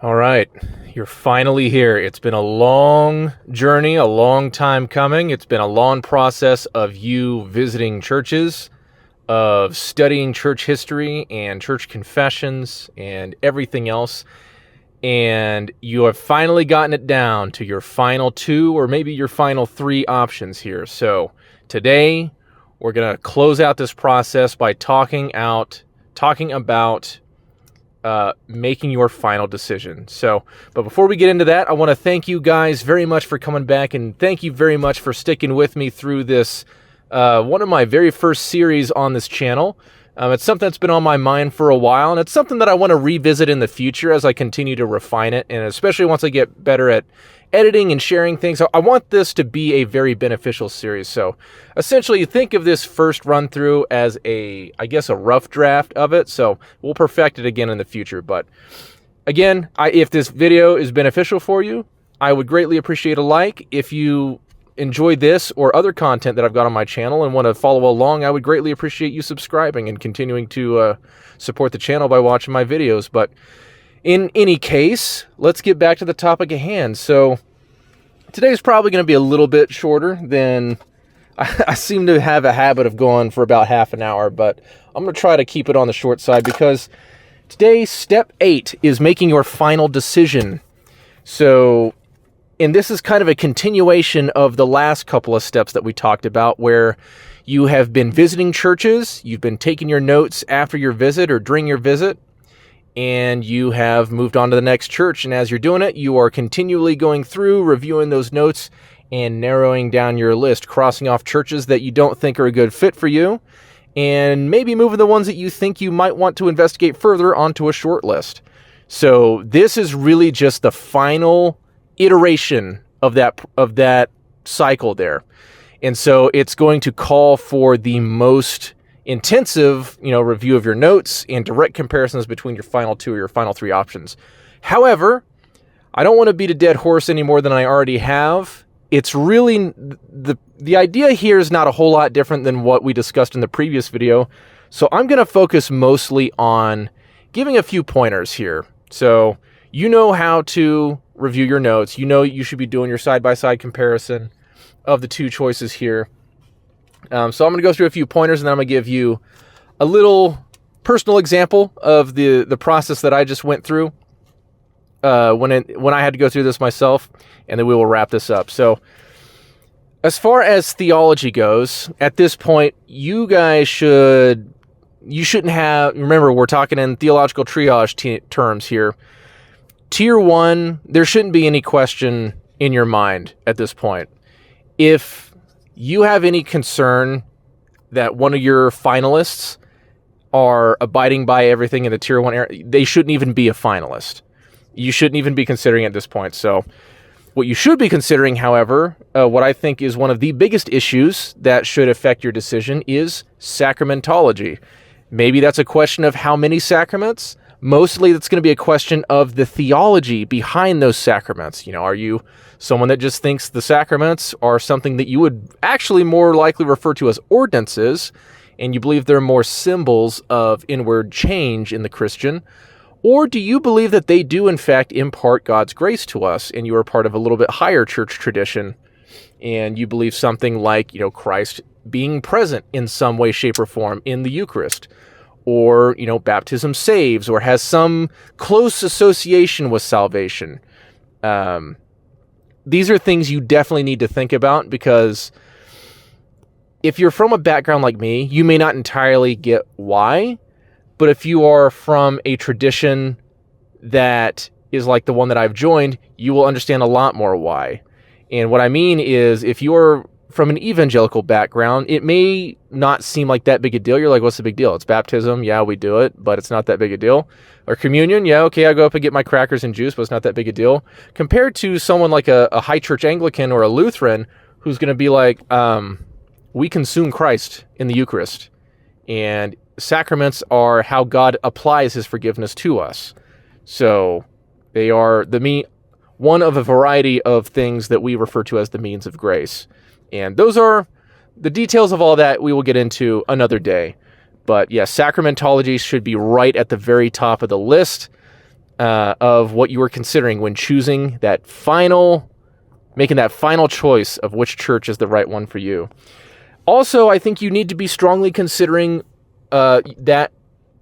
All right, you're finally here. It's been a long journey, a long time coming. It's been a long process of you visiting churches, of studying church history and church confessions and everything else. And you have finally gotten it down to your final two or maybe your final three options here. So today we're going to close out this process by talking about making your final decision. But before we get into that, I want to thank you guys very much for coming back, and thank you very much for sticking with me through this, one of my very first series on this channel. It's something that's been on my mind for a while, and it's something that I want to revisit in the future as I continue to refine it, and especially once I get better at editing and sharing things. I want this to be a very beneficial series. So essentially, think of this first run through as a rough draft of it. So we'll perfect it again in the future. But again, if this video is beneficial for you, I would greatly appreciate a like. If you enjoy this or other content that I've got on my channel and want to follow along, I would greatly appreciate you subscribing and continuing to support the channel by watching my videos. But in any case, let's get back to the topic at hand. So today's probably going to be a little bit shorter than I seem to have a habit of going for about half an hour, but I'm going to try to keep it on the short side because today, step 8 is making your final decision. And this is kind of a continuation of the last couple of steps that we talked about, where you have been visiting churches, you've been taking your notes after your visit or during your visit, and you have moved on to the next church. And as you're doing it, you are continually going through, reviewing those notes, and narrowing down your list, crossing off churches that you don't think are a good fit for you, and maybe moving the ones that you think you might want to investigate further onto a short list. So this is really just the final iteration of that cycle there. And so it's going to call for the most intensive, review of your notes and direct comparisons between your final two or your final three options. However, I don't want to beat a dead horse any more than I already have. It's really, the idea here is not a whole lot different than what we discussed in the previous video. So I'm going to focus mostly on giving a few pointers here. So you know how to review your notes. You know you should be doing your side-by-side comparison of the two choices here. So I'm going to go through a few pointers, and then I'm going to give you a little personal example of the process that I just went through when I had to go through this myself, and then we will wrap this up. So as far as theology goes, at this point, you guys shouldn't have, remember, we're talking in theological triage terms here. Tier 1, there shouldn't be any question in your mind at this point. If you have any concern that one of your finalists are abiding by everything in the tier 1 area, they shouldn't even be a finalist. You shouldn't even be considering at this point. So what you should be considering, however, what I think is one of the biggest issues that should affect your decision is sacramentology. Maybe that's a question of how many sacraments. Mostly that's going to be a question of the theology behind those sacraments. Are you someone that just thinks the sacraments are something that you would actually more likely refer to as ordinances, and you believe they're more symbols of inward change in the Christian? Or do you believe that they do in fact impart God's grace to us, and you are part of a little bit higher church tradition, and you believe something like, Christ being present in some way, shape, or form in the Eucharist? Or, baptism saves, or has some close association with salvation. These are things you definitely need to think about, because if you're from a background like me, you may not entirely get why, but if you are from a tradition that is like the one that I've joined, you will understand a lot more why. And what I mean is, if you're from an evangelical background, it may not seem like that big a deal. You're like, what's the big deal? It's baptism. Yeah, we do it, but it's not that big a deal. Or communion. Yeah, okay, I go up and get my crackers and juice, but it's not that big a deal. Compared to someone like a high church Anglican or a Lutheran who's going to be like, we consume Christ in the Eucharist, and sacraments are how God applies his forgiveness to us. So they are one of a variety of things that we refer to as the means of grace. And those are the details of all that we will get into another day. But yes, sacramentology should be right at the very top of the list. of what you were considering when choosing making that final choice of which church is the right one for you. Also, I think you need to be strongly considering that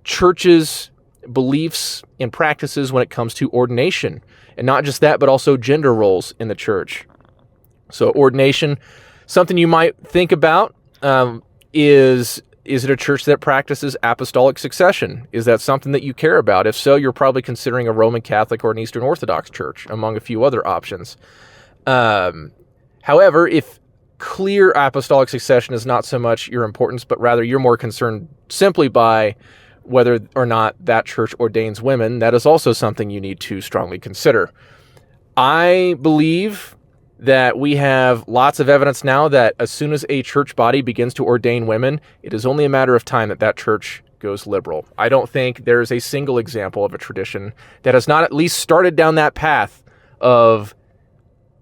church's beliefs and practices when it comes to ordination. And not just that, but also gender roles in the church. So ordination, something you might think about is it a church that practices apostolic succession? Is that something that you care about? If so, you're probably considering a Roman Catholic or an Eastern Orthodox church, among a few other options. However, if clear apostolic succession is not so much your importance, but rather you're more concerned simply by whether or not that church ordains women, that is also something you need to strongly consider. I believe that we have lots of evidence now that as soon as a church body begins to ordain women, it is only a matter of time that that church goes liberal. I don't think there's a single example of a tradition that has not at least started down that path of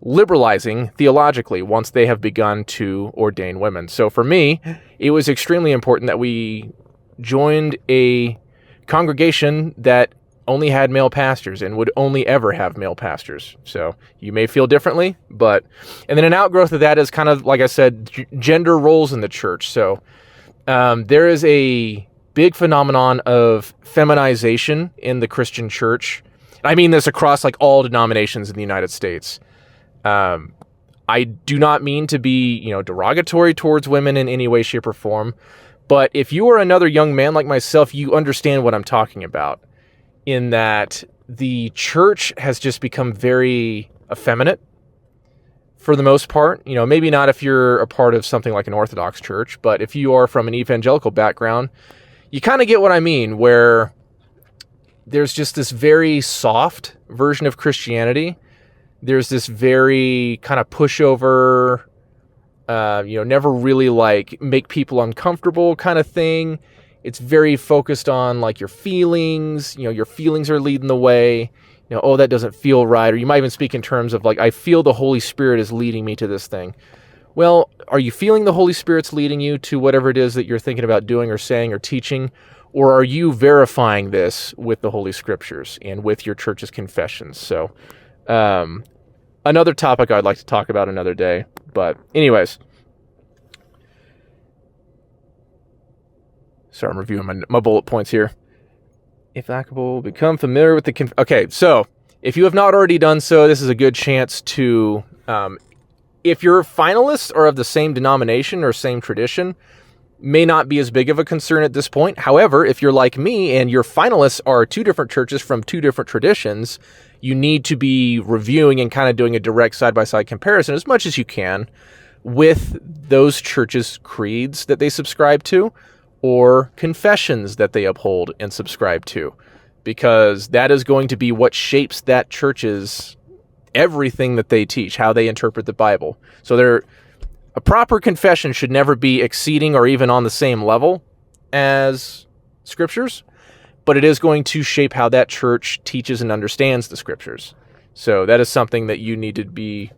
liberalizing theologically once they have begun to ordain women. So for me, it was extremely important that we joined a congregation that only had male pastors and would only ever have male pastors. So you may feel differently, and then an outgrowth of that is kind of, like I said, gender roles in the church. So there is a big phenomenon of feminization in the Christian church. I mean this across like all denominations in the United States. I do not mean to be, derogatory towards women in any way, shape, or form. But if you are another young man like myself, you understand what I'm talking about, in that the church has just become very effeminate for the most part. Maybe not if you're a part of something like an Orthodox church, but if you are from an evangelical background, you kind of get what I mean, where there's just this very soft version of Christianity. There's this very kind of pushover, never really like make people uncomfortable kind of thing. It's very focused on like your feelings, your feelings are leading the way, oh, that doesn't feel right. Or you might even speak in terms of like, I feel the Holy Spirit is leading me to this thing. Well, are you feeling the Holy Spirit's leading you to whatever it is that you're thinking about doing or saying or teaching? Or are you verifying this with the Holy Scriptures and with your church's confessions? So, another topic I'd like to talk about another day. But anyways, sorry, I'm reviewing my bullet points here. If applicable, become familiar with the... Okay, so if you have not already done so, this is a good chance to... if your finalists are of the same denomination or same tradition, may not be as big of a concern at this point. However, if you're like me and your finalists are two different churches from two different traditions, you need to be reviewing and kind of doing a direct side-by-side comparison as much as you can with those churches' creeds that they subscribe to or confessions that they uphold and subscribe to, because that is going to be what shapes that church's everything that they teach, how they interpret the Bible. So a proper confession should never be exceeding or even on the same level as Scriptures, but it is going to shape how that church teaches and understands the Scriptures. So that is something that you need to be,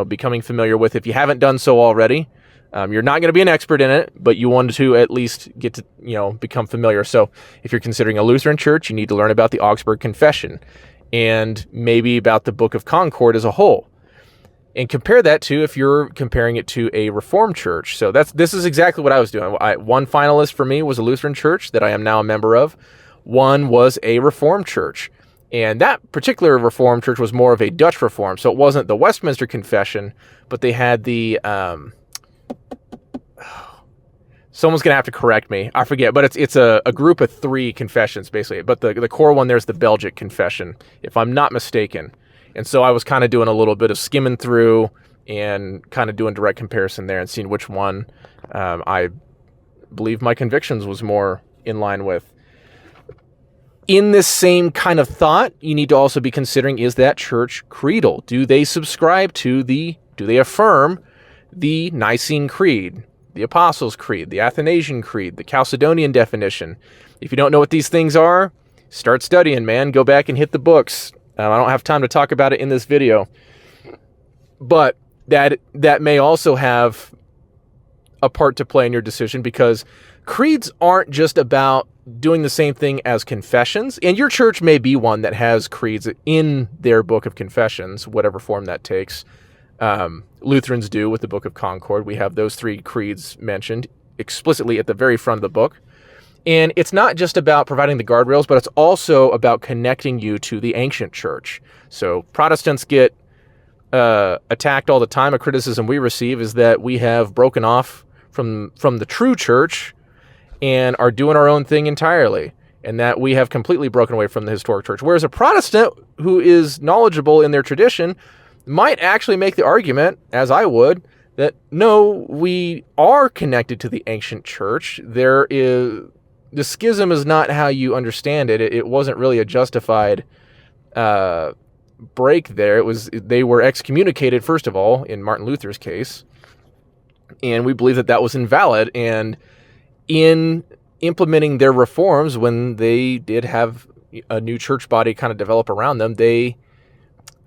becoming familiar with. If you haven't done so already, you're not going to be an expert in it, but you want to at least get to, become familiar. So if you're considering a Lutheran church, you need to learn about the Augsburg Confession and maybe about the Book of Concord as a whole. And compare that to if you're comparing it to a Reformed church. So this is exactly what I was doing. One finalist for me was a Lutheran church that I am now a member of. One was a Reformed church. And that particular Reformed church was more of a Dutch Reformed. So it wasn't the Westminster Confession, but they had the... someone's going to have to correct me. I forget, but it's a group of 3 confessions, basically. But the core one, there's the Belgic Confession, if I'm not mistaken. And so I was kind of doing a little bit of skimming through and kind of doing direct comparison there and seeing which one I believe my convictions was more in line with. In this same kind of thought, you need to also be considering, is that church creedal? Do they subscribe to do they affirm the Nicene Creed, the Apostles' Creed, the Athanasian Creed, the Chalcedonian definition? If you don't know what these things are, start studying, man. Go back and hit the books. I don't have time to talk about it in this video, but that may also have a part to play in your decision, because creeds aren't just about doing the same thing as confessions, and your church may be one that has creeds in their book of confessions, whatever form that takes. Lutherans do with the Book of Concord. We have those 3 creeds mentioned explicitly at the very front of the book. And it's not just about providing the guardrails, but it's also about connecting you to the ancient church. So Protestants get attacked all the time. A criticism we receive is that we have broken off from the true church and are doing our own thing entirely, and that we have completely broken away from the historic church. Whereas a Protestant who is knowledgeable in their tradition might actually make the argument, as I would, that no, we are connected to the ancient church. The schism is not how you understand it. It wasn't really a justified break there. They were excommunicated, first of all, in Martin Luther's case, and we believe that was invalid. And in implementing their reforms, when they did have a new church body kind of develop around them, they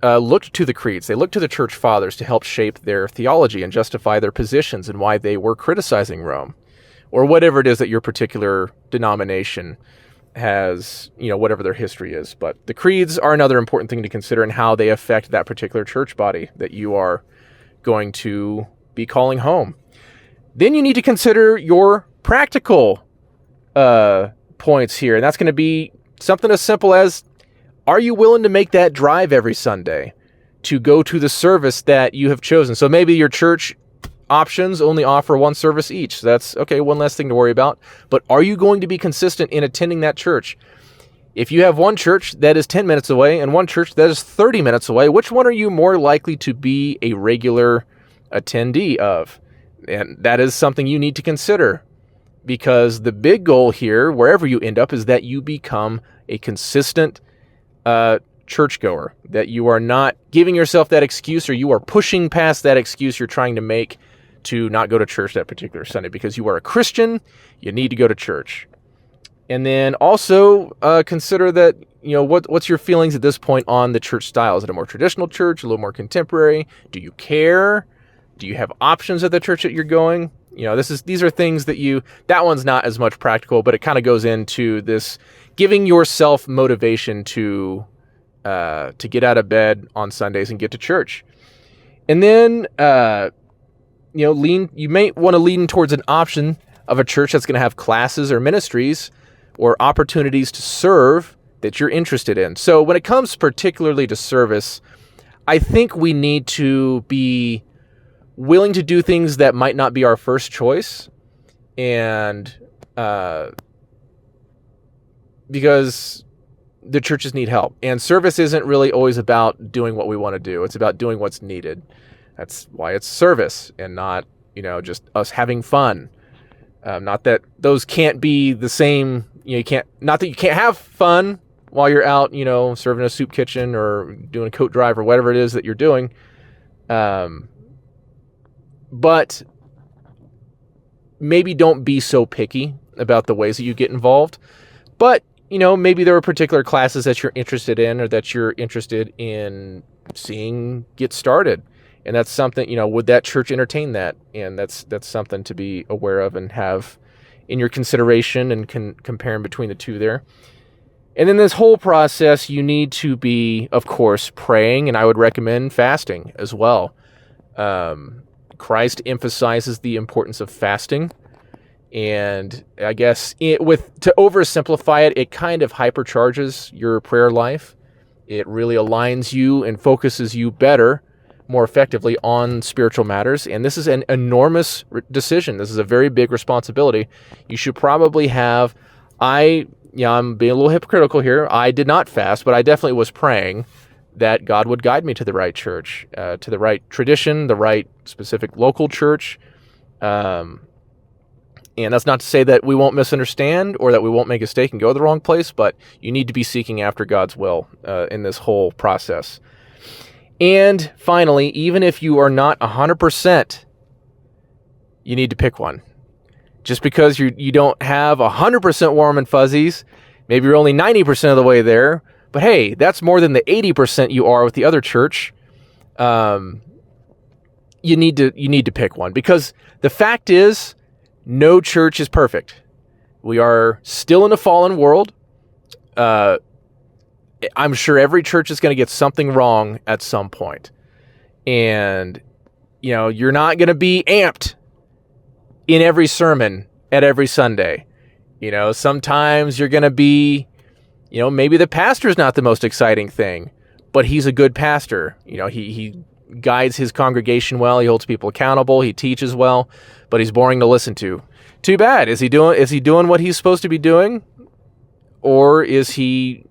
looked to the creeds. They looked to the church fathers to help shape their theology and justify their positions and why they were criticizing Rome, or whatever it is that your particular denomination has, whatever their history is. But the creeds are another important thing to consider in how they affect that particular church body that you are going to be calling home. Then you need to consider your practical points here, and that's going to be something as simple as, are you willing to make that drive every Sunday to go to the service that you have chosen? So maybe your church options only offer 1 service each. So that's okay, one less thing to worry about. But are you going to be consistent in attending that church? If you have one church that is 10 minutes away and one church that is 30 minutes away, which one are you more likely to be a regular attendee of? And that is something you need to consider, because the big goal here, wherever you end up, is that you become a consistent churchgoer, that you are not giving yourself that excuse, or you are pushing past that excuse you're trying to make to not go to church that particular Sunday. Because you are a Christian, you need to go to church. And then also consider that, what's your feelings at this point on the church style? Is it a more traditional church, a little more contemporary? Do you care? Do you have options at the church that you're going? These are things that one's not as much practical, but it kind of goes into this giving yourself motivation to get out of bed on Sundays and get to church. And then, you may want to lean towards an option of a church that's going to have classes or ministries or opportunities to serve that you're interested in. So when it comes particularly to service, I think we need to be willing to do things that might not be our first choice, and because the churches need help. And service isn't really always about doing what we want to do. It's about doing what's needed. That's why it's service and not, just us having fun. Not that those can't be the same. Not that you can't have fun while you're out, serving a soup kitchen or doing a coat drive or whatever it is that you're doing. But maybe don't be so picky about the ways that you get involved. But, maybe there are particular classes that you're interested in or that you're interested in seeing get started. And that's something, would that church entertain that? And that's something to be aware of and have in your consideration, and comparing between the two there. And in this whole process, you need to be, of course, praying, and I would recommend fasting as well. Christ emphasizes the importance of fasting, and I guess to oversimplify it, it kind of hypercharges your prayer life. It really aligns you and focuses you better, more effectively on spiritual matters, and this is an enormous decision. This is a very big responsibility. You should probably have, I'm being a little hypocritical here. I did not fast, but I definitely was praying that God would guide me to the right church, to the right tradition, the right specific local church. And that's not to say that we won't misunderstand or that we won't make a mistake and go to the wrong place, but you need to be seeking after God's will in this whole process. And finally, even if you are not 100%, you need to pick one. Just because you don't have 100% warm and fuzzies, maybe you're only 90% of the way there, but hey, that's more than the 80% you are with the other church. You need to pick one, because the fact is, no church is perfect. We are still in a fallen world. I'm sure every church is going to get something wrong at some point. And, you're not going to be amped in every sermon at every Sunday. Sometimes you're going to be, maybe the pastor's not the most exciting thing, but he's a good pastor. He guides his congregation well. He holds people accountable. He teaches well, but he's boring to listen to. Too bad. Is he doing what he's supposed to be doing? Or is he,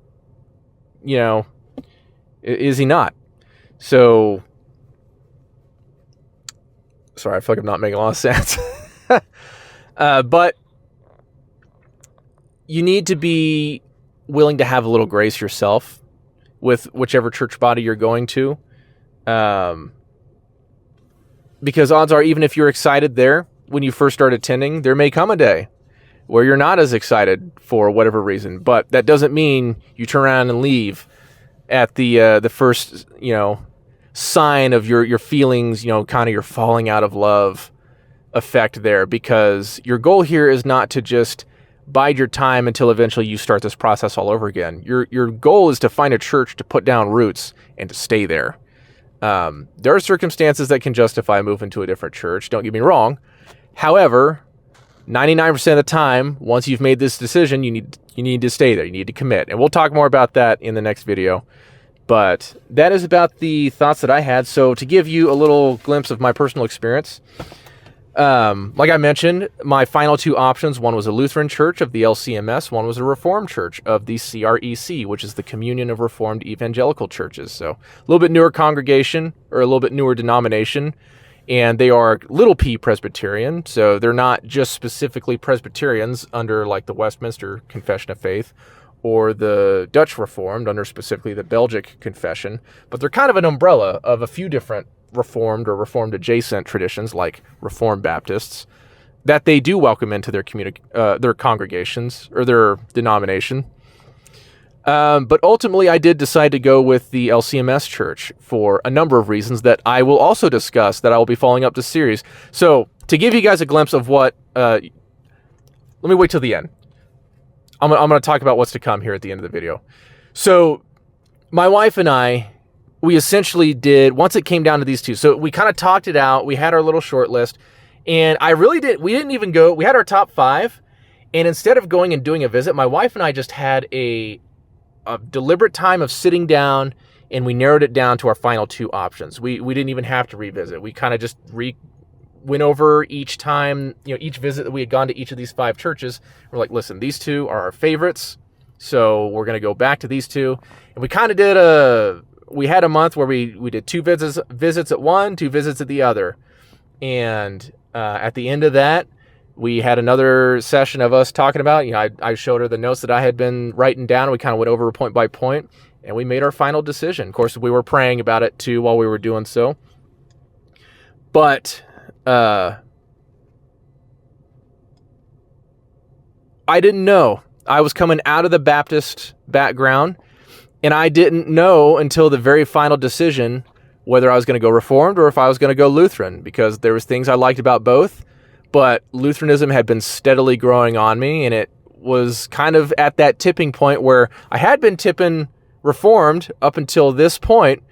is he not? So, sorry, I feel like I'm not making a lot of sense. But you need to be willing to have a little grace yourself with whichever church body you're going to. Because odds are, even if you're excited there when you first start attending, there may come a day where you're not as excited for whatever reason. But that doesn't mean you turn around and leave at the first, sign of your feelings, kind of your falling out of love effect there. Because your goal here is not to just bide your time until eventually you start this process all over again. Your goal is to find a church to put down roots and to stay there. There are circumstances that can justify moving to a different church. Don't get me wrong. However, 99% of the time, once you've made this decision, you need to stay there. You need to commit. And we'll talk more about that in the next video. But that is about the thoughts that I had. So to give you a little glimpse of my personal experience, like I mentioned, my final two options, one was a Lutheran church of the LCMS, one was a Reformed church of the CREC, which is the Communion of Reformed Evangelical Churches. So a little bit newer congregation, or a little bit newer denomination, and they are little p Presbyterian, so they're not just specifically Presbyterians under like the Westminster Confession of Faith or the Dutch Reformed under specifically the Belgic Confession, but they're kind of an umbrella of a few different Reformed or Reformed adjacent traditions like Reformed Baptists that they do welcome into their their congregations or their denomination. But ultimately, I did decide to go with the LCMS church for a number of reasons that I will also discuss, that I will be following up this series. So to give you guys a glimpse of what, let me wait till the end. I'm going to talk about what's to come here at the end of the video. So my wife and I, we essentially did, once it came down to these two, so we kind of talked it out. We had our little short list, and we didn't even go, we had our top 5, and instead of going and doing a visit, my wife and I just had a deliberate time of sitting down, and we narrowed it down to our final 2 options. We didn't even have to revisit. We kind of just went over each time, each visit that we had gone to each of these 5 churches. We're like, listen, these 2 are our favorites, so we're going to go back to these 2. And we kind of did we had a month where we did 2 visits at one, 2 visits at the other. And at the end of that, we had another session of us talking about, I showed her the notes that I had been writing down. We kind of went over point by point, and we made our final decision. Of course, we were praying about it too while we were doing so. But I didn't know. I was coming out of the Baptist background, and I didn't know until the very final decision whether I was going to go Reformed or if I was going to go Lutheran, because there was things I liked about both, but Lutheranism had been steadily growing on me, and it was kind of at that tipping point where I had been tipping Reformed up until this point,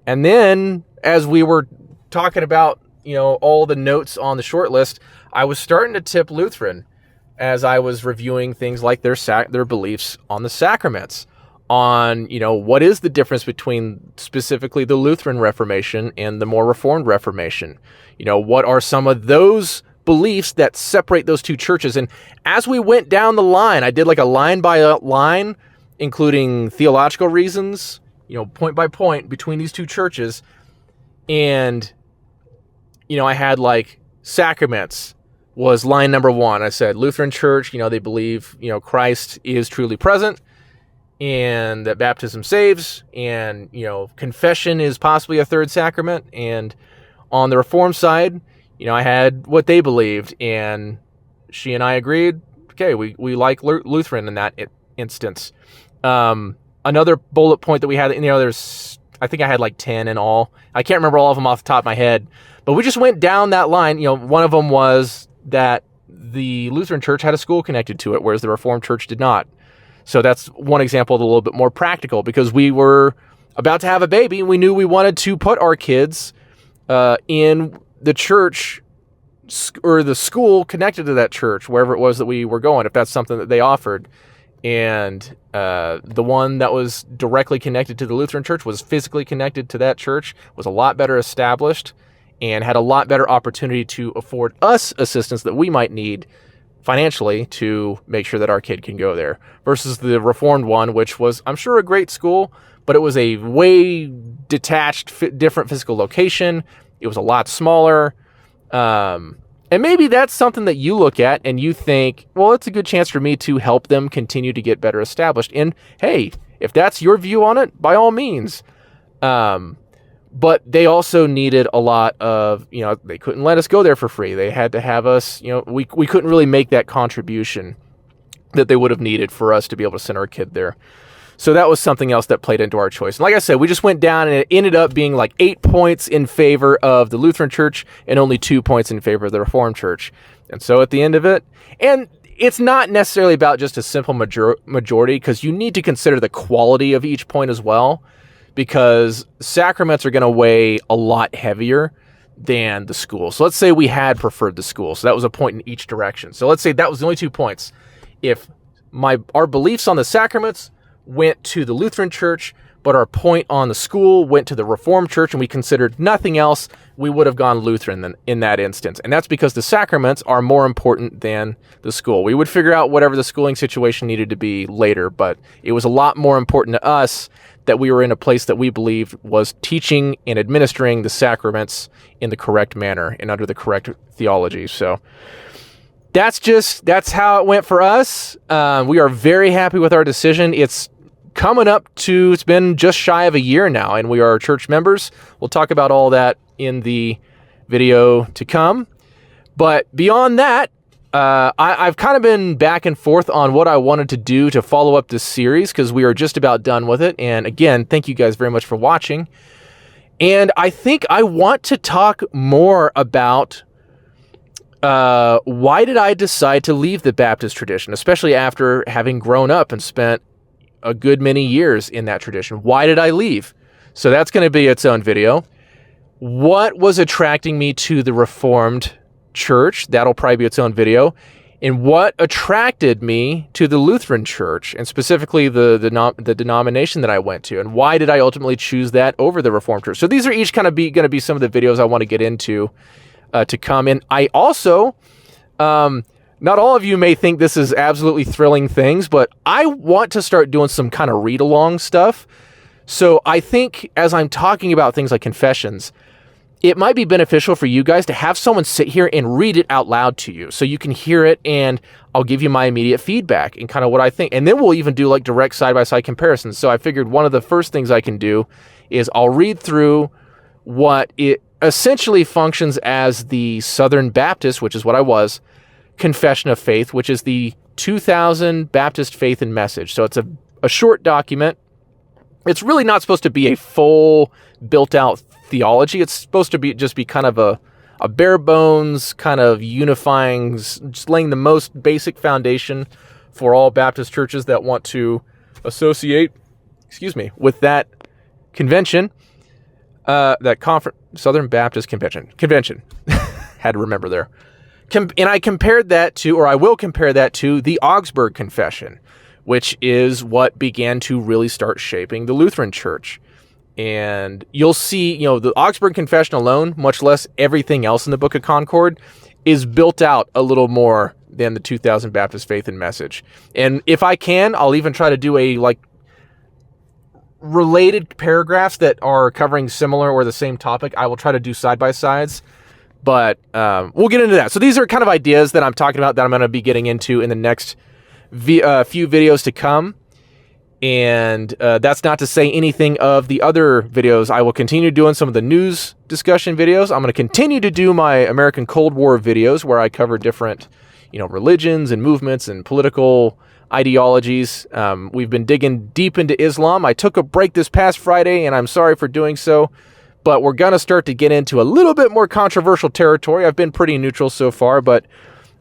and then as we were talking about, all the notes on the short list, I was starting to tip Lutheran as I was reviewing things like their beliefs on the sacraments, on, what is the difference between specifically the Lutheran Reformation and the more Reformed Reformation? What are some of those beliefs that separate those 2 churches? And as we went down the line, I did like a line by line, including theological reasons, point by point between these 2 churches. And, I had like sacraments was line number 1. I said Lutheran Church, they believe, Christ is truly present, and that baptism saves, and, confession is possibly a 3rd sacrament. And on the Reformed side, I had what they believed, and she and I agreed, okay, we like Lutheran in that instance. Another bullet point that we had, I think I had like 10 in all. I can't remember all of them off the top of my head, but we just went down that line. One of them was that the Lutheran Church had a school connected to it, whereas the Reformed Church did not. So that's one example of a little bit more practical, because we were about to have a baby and we knew we wanted to put our kids in the church or the school connected to that church, wherever it was that we were going, if that's something that they offered. And the one that was directly connected to the Lutheran Church was physically connected to that church, was a lot better established, and had a lot better opportunity to afford us assistance that we might need financially to make sure that our kid can go there, versus the Reformed one, which was, I'm sure, a great school, but it was a way detached, different physical location. It was a lot smaller. And maybe that's something that you look at and you think, well, it's a good chance for me to help them continue to get better established. And hey, if that's your view on it, by all means. But they also needed a lot of, they couldn't let us go there for free. They had to have us, we couldn't really make that contribution that they would have needed for us to be able to send our kid there. So that was something else that played into our choice. And like I said, we just went down and it ended up being like 8 points in favor of the Lutheran Church and only 2 points in favor of the Reformed Church. And so at the end of it, and it's not necessarily about just a simple majority, because you need to consider the quality of each point as well, because sacraments are going to weigh a lot heavier than the school. So let's say we had preferred the school. So that was a point in each direction. So let's say that was the only 2 points. If our beliefs on the sacraments went to the Lutheran Church, but our point on the school went to the Reformed Church, and we considered nothing else, we would have gone Lutheran in that instance. And that's because the sacraments are more important than the school. We would figure out whatever the schooling situation needed to be later, but it was a lot more important to us that we were in a place that we believed was teaching and administering the sacraments in the correct manner and under the correct theology. So that's how it went for us. We are very happy with our decision. It's been just shy of a year now, and we are church members. We'll talk about all that in the video to come. But beyond that, I've kind of been back and forth on what I wanted to do to follow up this series, because we are just about done with it. And again, thank you guys very much for watching. And I think I want to talk more about why did I decide to leave the Baptist tradition, especially after having grown up and spent a good many years in that tradition. Why did I leave? So that's going to be its own video. What was attracting me to the Reformed Church? That'll probably be its own video. And what attracted me to the Lutheran Church, and specifically the denomination that I went to, and why did I ultimately choose that over the Reformed Church? So these are each kind of going to be some of the videos I want to get into to come. And I also, not all of you may think this is absolutely thrilling things, but I want to start doing some kind of read-along stuff. So I think as I'm talking about things like confessions, it might be beneficial for you guys to have someone sit here and read it out loud to you so you can hear it, and I'll give you my immediate feedback and kind of what I think. And then we'll even do like direct side-by-side comparisons. So I figured one of the first things I can do is I'll read through what it essentially functions as the Southern Baptist, which is what I was, Confession of Faith, which is the 2000 Baptist Faith and Message. So it's a short document. It's really not supposed to be a full built-out theology. It's supposed to just be kind of a bare bones kind of unifying, just laying the most basic foundation for all Baptist churches that want to associate, with that convention, that conference, Southern Baptist Convention. Had to remember there. And I compared that to, or I will compare that to, the Augsburg Confession, which is what began to really start shaping the Lutheran Church. And you'll see, the Augsburg Confession alone, much less everything else in the Book of Concord, is built out a little more than the 2000 Baptist Faith and Message. And if I can, I'll even try to do related paragraphs that are covering similar or the same topic. I will try to do side-by-sides. But we'll get into that. So these are kind of ideas that I'm talking about that I'm going to be getting into in the next few videos to come. And that's not to say anything of the other videos. I will continue doing some of the news discussion videos. I'm going to continue to do my American Cold War videos where I cover different, religions and movements and political ideologies. We've been digging deep into Islam. I took a break this past Friday, and I'm sorry for doing so. But we're going to start to get into a little bit more controversial territory. I've been pretty neutral so far, but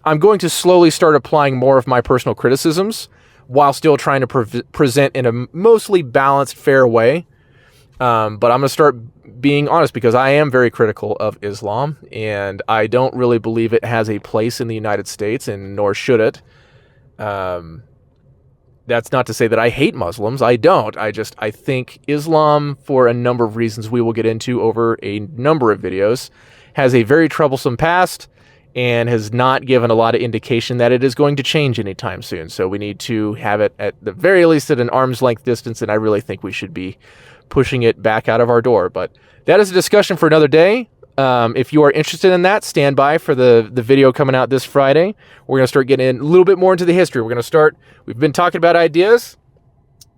I'm going to slowly start applying more of my personal criticisms while still trying to present in a mostly balanced, fair way. But I'm going to start being honest, because I am very critical of Islam, and I don't really believe it has a place in the United States, and nor should it. That's not to say that I hate Muslims. I don't. I think Islam, for a number of reasons we will get into over a number of videos, has a very troublesome past and has not given a lot of indication that it is going to change anytime soon. So we need to have it at the very least at an arm's length distance, and I really think we should be pushing it back out of our door. But that is a discussion for another day. If you are interested in that, stand by for the video coming out this Friday. We're going to start getting in a little bit more into the history. We've been talking about ideas,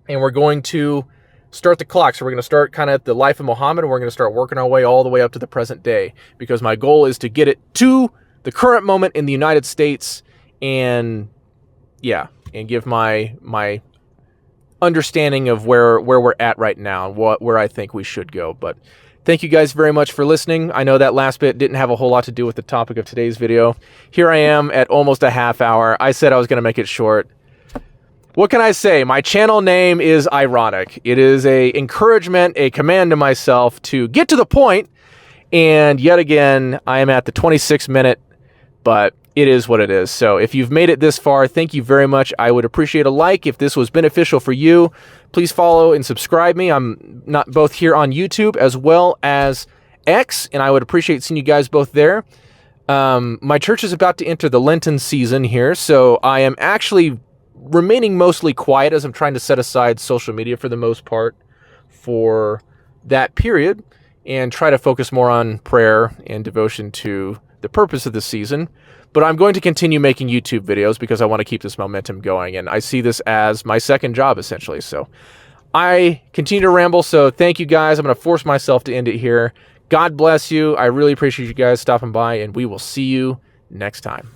and we're going to start the clock. So we're going to start kind of at the life of Muhammad, and we're going to start working our way all the way up to the present day, because my goal is to get it to the current moment in the United States, and give my understanding of where we're at right now and where I think we should go. But thank you guys very much for listening. I know that last bit didn't have a whole lot to do with the topic of today's video. Here I am at almost a half hour. I said I was going to make it short. What can I say? My channel name is ironic. It is a encouragement, a command to myself to get to the point. And yet again, I am at the 26-minute, but it is what it is. So if you've made it this far, thank you very much. I would appreciate a like if this was beneficial for you. Please follow and subscribe me. I'm not both here on YouTube as well as X, and I would appreciate seeing you guys both there. My church is about to enter the Lenten season here, so I am actually remaining mostly quiet as I'm trying to set aside social media for the most part for that period and try to focus more on prayer and devotion to the purpose of the season. But I'm going to continue making YouTube videos because I want to keep this momentum going, and I see this as my second job, essentially. So I continue to ramble, so thank you guys. I'm going to force myself to end it here. God bless you. I really appreciate you guys stopping by, and we will see you next time.